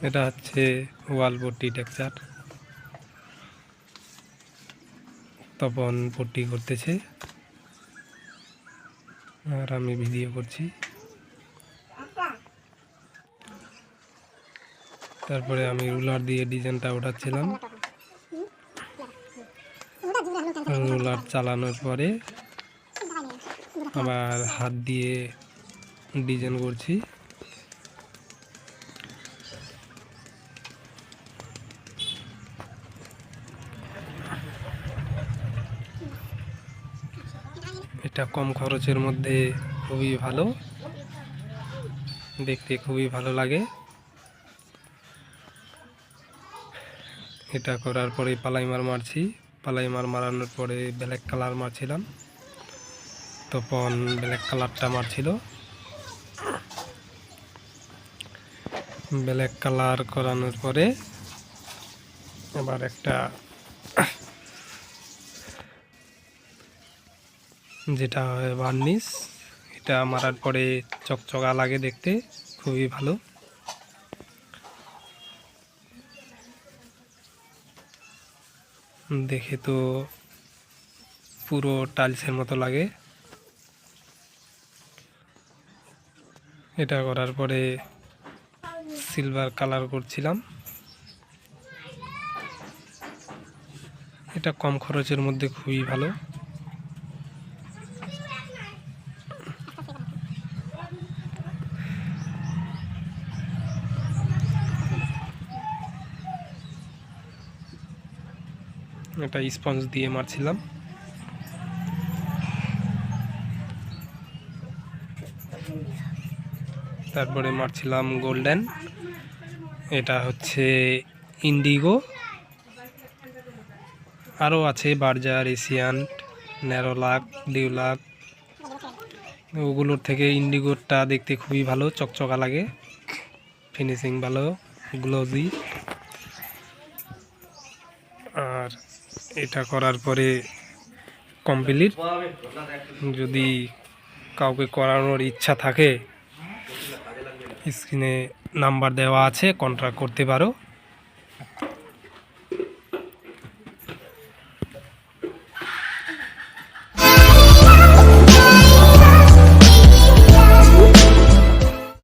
এটা হচ্ছে ওয়াল পট্টি টেক্সচার। তপন পট্টি করতেছে আর আমি ভিডিও করছি। তারপরে আমি রুলার দিয়ে ডিজাইনটা ওঠাচ্ছিলাম। রুলার চালানোর পরে আবার হাত দিয়ে ডিজাইন করছি। এটা কম খরচের মধ্যে খুবই ভালো, দেখতে খুবই ভালো লাগে। এটা করার পরে পালাইমার মারছি। পালাইমার মারানোর পরে ব্ল্যাক কালার মারছিলাম। তখন ব্ল্যাক কালারটা মারছিল। ব্ল্যাক কালার করানোর পরে আবার একটা যেটা হয় ভার্নিশ, এটা মারার পরে চকচকা লাগে, দেখতে খুবই ভালো। দেখে তো পুরো টাইলসের মতো লাগে। এটা করার পরে সিলভার কালার করছিলাম। এটা কম খরচের মধ্যে খুবই ভালো। এটা স্পঞ্জ দিয়ে মারছিলাম। তারপরে মারছিলাম গোল্ডেন। এটা হচ্ছে ইন্ডিগো, আরও আছে বার্জার, এশিয়ান, ন্যারোলাক, ডিউলাক। ওগুলোর থেকে ইন্ডিগোরটা দেখতে খুবই ভালো, চকচকা লাগে, ফিনিশিং ভালো, গ্লোজি। আর এটা করার পরে কমপ্লিট। যদি কাউকে করানোর ইচ্ছা থাকে, স্ক্রিনে নাম্বার দেওয়া আছে, কন্ট্যাক্ট করতে পারো।